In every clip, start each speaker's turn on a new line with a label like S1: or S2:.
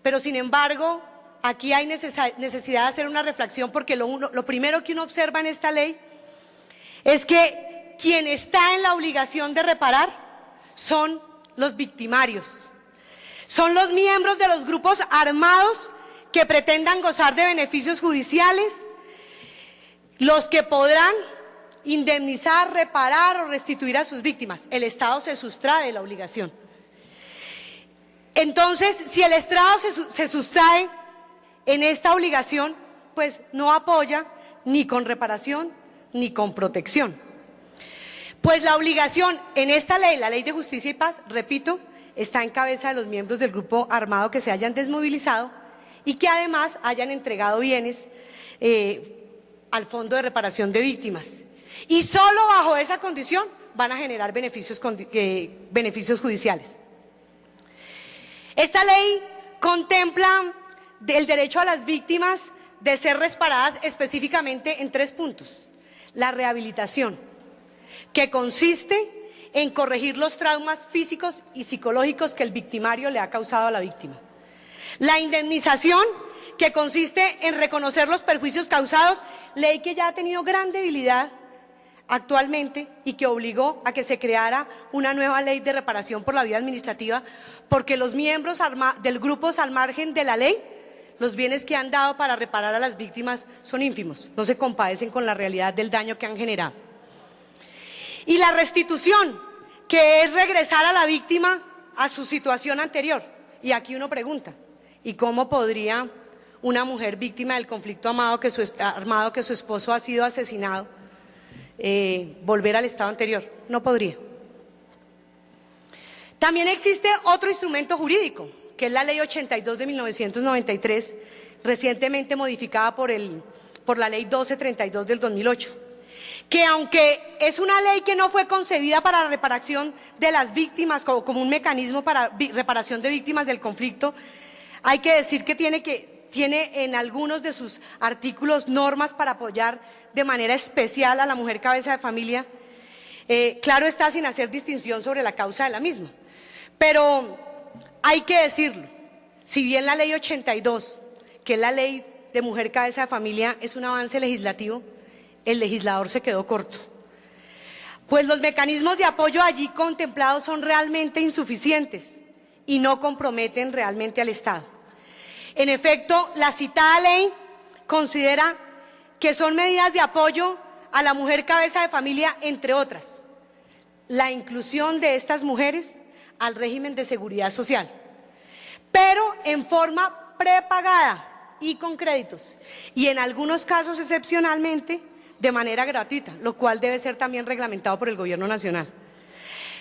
S1: Pero sin embargo, aquí hay necesidad de hacer una reflexión, porque lo primero que uno observa en esta ley es que quien está en la obligación de reparar son los victimarios, son los miembros de los grupos armados que pretendan gozar de beneficios judiciales, los que podrán indemnizar, reparar o restituir a sus víctimas. El Estado se sustrae de la obligación. Entonces, si el Estado se sustrae en esta obligación, pues no apoya ni con reparación ni con protección. Pues la obligación en esta ley, la Ley de Justicia y Paz, repito, está en cabeza de los miembros del grupo armado que se hayan desmovilizado y que además hayan entregado bienes al Fondo de Reparación de Víctimas. Y solo bajo esa condición van a generar beneficios judiciales. Esta ley contempla el derecho a las víctimas de ser reparadas específicamente en 3 puntos. La rehabilitación, que consiste en corregir los traumas físicos y psicológicos que el victimario le ha causado a la víctima. La indemnización, que consiste en reconocer los perjuicios causados, ley que ya ha tenido gran debilidad actualmente y que obligó a que se creara una nueva ley de reparación por la vía administrativa, porque los miembros del grupo al margen de la ley, los bienes que han dado para reparar a las víctimas son ínfimos, no se compadecen con la realidad del daño que han generado. Y la restitución, que es regresar a la víctima a su situación anterior. Y aquí uno pregunta, ¿y cómo podría una mujer víctima del conflicto armado que su esposo ha sido asesinado volver al estado anterior? No podría. También existe otro instrumento jurídico, que es la Ley 82 de 1993, recientemente modificada por la Ley 1232 del 2008, que aunque es una ley que no fue concebida para la reparación de las víctimas como un mecanismo para reparación de víctimas del conflicto, hay que decir que tiene en algunos de sus artículos normas para apoyar de manera especial a la mujer cabeza de familia, claro está, sin hacer distinción sobre la causa de la misma. Pero hay que decirlo, si bien la Ley 82, que es la ley de mujer cabeza de familia, es un avance legislativo, el legislador se quedó corto. Pues los mecanismos de apoyo allí contemplados son realmente insuficientes y no comprometen realmente al Estado. En efecto, la citada ley considera que son medidas de apoyo a la mujer cabeza de familia, entre otras, la inclusión de estas mujeres al régimen de seguridad social, pero en forma prepagada y con créditos, y en algunos casos excepcionalmente de manera gratuita, lo cual debe ser también reglamentado por el Gobierno Nacional.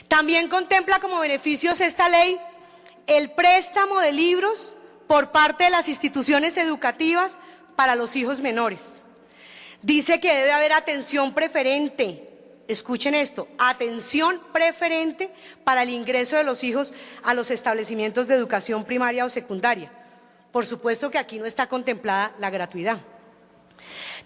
S1: También contempla como beneficios esta ley el préstamo de libros por parte de las instituciones educativas para los hijos menores. Dice que debe haber atención preferente, escuchen esto, atención preferente para el ingreso de los hijos a los establecimientos de educación primaria o secundaria. Por supuesto que aquí no está contemplada la gratuidad.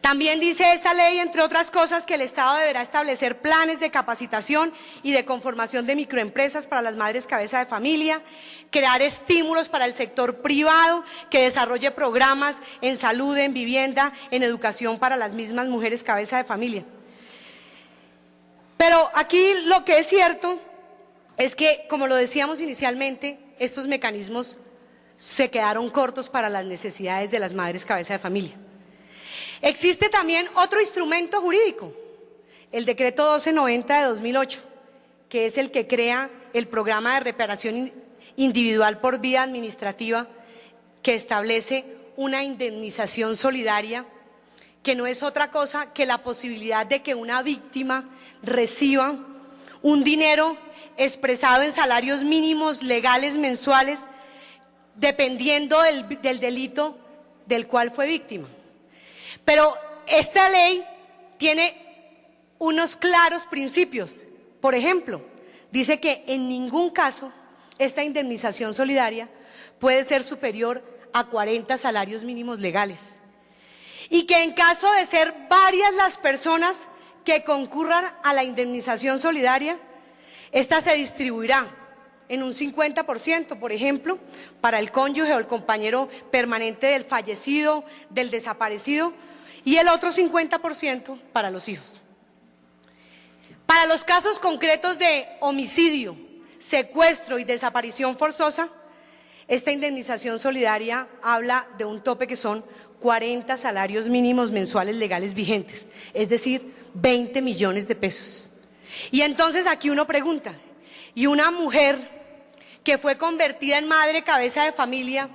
S1: También dice esta ley, entre otras cosas, que el Estado deberá establecer planes de capacitación y de conformación de microempresas para las madres cabeza de familia, crear estímulos para el sector privado que desarrolle programas en salud, en vivienda, en educación para las mismas mujeres cabeza de familia. Pero aquí lo que es cierto es que, como lo decíamos inicialmente, estos mecanismos se quedaron cortos para las necesidades de las madres cabeza de familia. Existe también otro instrumento jurídico, el Decreto 1290 de 2008, que es el que crea el programa de reparación individual por vía administrativa, que establece una indemnización solidaria, que no es otra cosa que la posibilidad de que una víctima reciba un dinero expresado en salarios mínimos legales mensuales, dependiendo del delito del cual fue víctima. Pero esta ley tiene unos claros principios. Por ejemplo, dice que en ningún caso esta indemnización solidaria puede ser superior a 40 salarios mínimos legales. Y que en caso de ser varias las personas que concurran a la indemnización solidaria, esta se distribuirá en un 50%, por ejemplo, para el cónyuge o el compañero permanente del fallecido, del desaparecido, y el otro 50% para los hijos. Para los casos concretos de homicidio, secuestro y desaparición forzosa, esta indemnización solidaria habla de un tope que son 40 salarios mínimos mensuales legales vigentes, es decir, 20 millones de pesos. Y entonces aquí uno pregunta, ¿y una mujer que fue convertida en madre cabeza de familia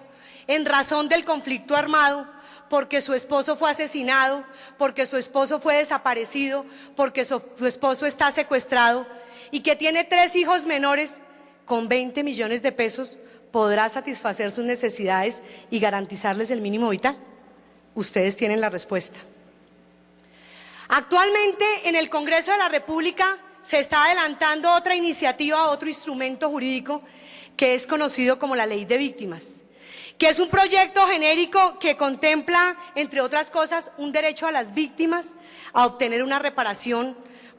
S1: en razón del conflicto armado, porque su esposo fue asesinado, porque su esposo fue desaparecido, porque su esposo está secuestrado y que tiene 3 hijos menores, con 20 millones de pesos podrá satisfacer sus necesidades y garantizarles el mínimo vital? Ustedes tienen la respuesta. Actualmente en el Congreso de la República se está adelantando otra iniciativa, otro instrumento jurídico que es conocido como la Ley de Víctimas, que es un proyecto genérico que contempla, entre otras cosas, un derecho a las víctimas a obtener una reparación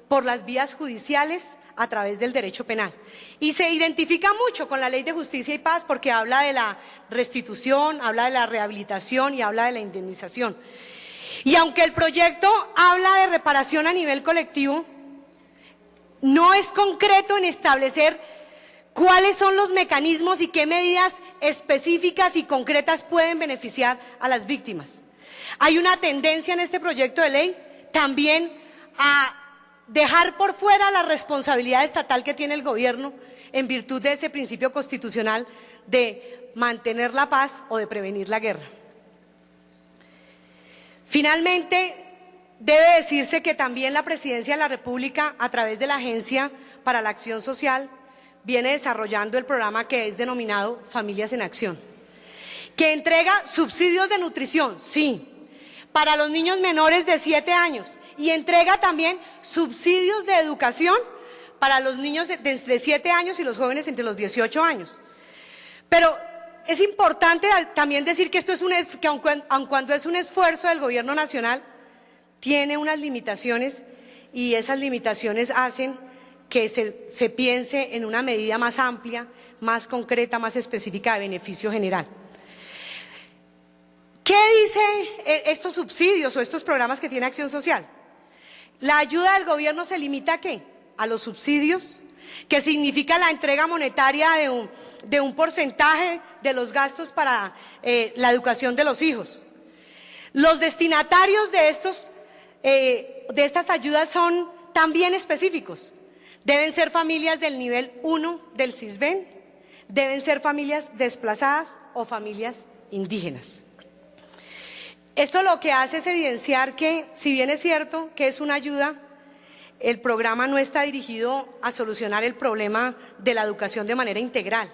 S1: por las vías judiciales a través del derecho penal. Y se identifica mucho con la Ley de Justicia y Paz porque habla de la restitución, habla de la rehabilitación y habla de la indemnización. Y aunque el proyecto habla de reparación a nivel colectivo, no es concreto en establecer cuáles son los mecanismos y qué medidas específicas y concretas pueden beneficiar a las víctimas. Hay una tendencia en este proyecto de ley también a dejar por fuera la responsabilidad estatal que tiene el gobierno en virtud de ese principio constitucional de mantener la paz o de prevenir la guerra. Finalmente, debe decirse que también la Presidencia de la República, a través de la Agencia para la Acción Social, viene desarrollando el programa que es denominado Familias en Acción, que entrega subsidios de nutrición, sí, para los niños menores de 7 años y entrega también subsidios de educación para los niños de entre 7 años y los jóvenes entre los 18 años. Pero es importante también decir que esto es aun cuando es un esfuerzo del Gobierno Nacional, tiene unas limitaciones y esas limitaciones hacen que se piense en una medida más amplia, más concreta, más específica de beneficio general. ¿Qué dice estos subsidios o estos programas que tiene Acción Social? La ayuda del gobierno se limita ¿a qué? A los subsidios, que significa la entrega monetaria de un porcentaje de los gastos para la educación de los hijos. Los destinatarios de estas ayudas son también específicos. Deben ser familias del nivel 1 del Sisbén, deben ser familias desplazadas o familias indígenas. Esto lo que hace es evidenciar que, si bien es cierto que es una ayuda, el programa no está dirigido a solucionar el problema de la educación de manera integral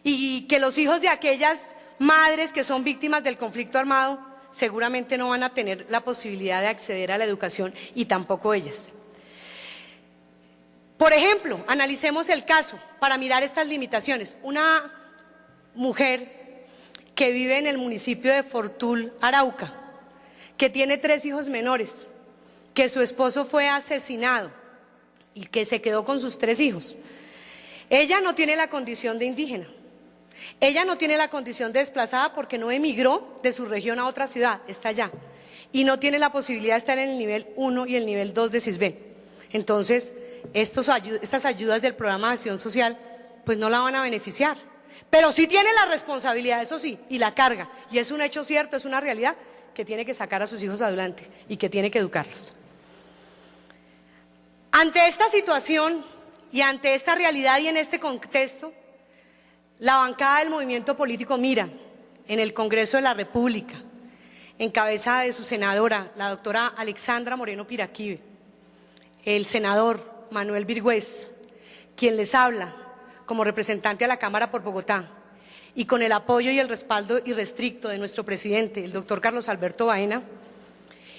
S1: y que los hijos de aquellas madres que son víctimas del conflicto armado seguramente no van a tener la posibilidad de acceder a la educación y tampoco ellas. Por ejemplo, analicemos el caso para mirar estas limitaciones. Una mujer que vive en el municipio de Fortul, Arauca, que tiene 3 hijos menores, que su esposo fue asesinado y que se quedó con sus 3 hijos. Ella no tiene la condición de indígena, ella no tiene la condición de desplazada porque no emigró de su región a otra ciudad, está allá, y no tiene la posibilidad de estar en el nivel 1 y el nivel 2 de Sisbén. Entonces, estas ayudas del programa de acción social pues no la van a beneficiar, pero sí tiene la responsabilidad, eso sí, y la carga, y es un hecho cierto, es una realidad que tiene que sacar a sus hijos adelante y que tiene que educarlos. Ante esta situación y ante esta realidad y en este contexto, la bancada del movimiento político Mira, en el Congreso de la República, en cabeza de su senadora, la doctora Alexandra Moreno Piraquive, el senador Manuel Virgüez, quien les habla como representante a la Cámara por Bogotá, y con el apoyo y el respaldo irrestricto de nuestro presidente, el doctor Carlos Alberto Baena,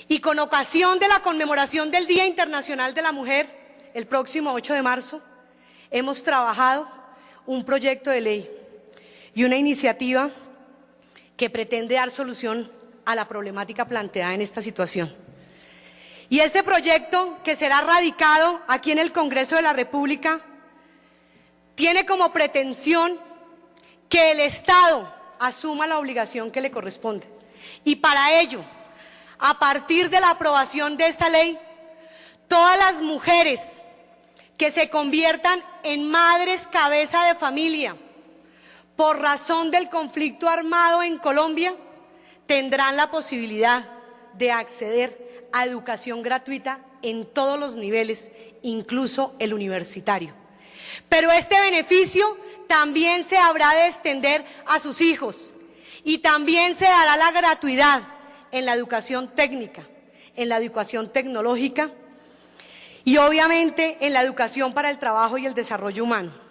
S1: y con ocasión de la conmemoración del Día Internacional de la Mujer, el próximo 8 de marzo, hemos trabajado un proyecto de ley y una iniciativa que pretende dar solución a la problemática planteada en esta situación. Y este proyecto, que será radicado aquí en el Congreso de la República, tiene como pretensión que el Estado asuma la obligación que le corresponde. Y para ello, a partir de la aprobación de esta ley, todas las mujeres que se conviertan en madres cabeza de familia por razón del conflicto armado en Colombia tendrán la posibilidad de acceder a educación gratuita en todos los niveles, incluso el universitario. Pero este beneficio también se habrá de extender a sus hijos y también se dará la gratuidad en la educación técnica, en la educación tecnológica y obviamente en la educación para el trabajo y el desarrollo humano.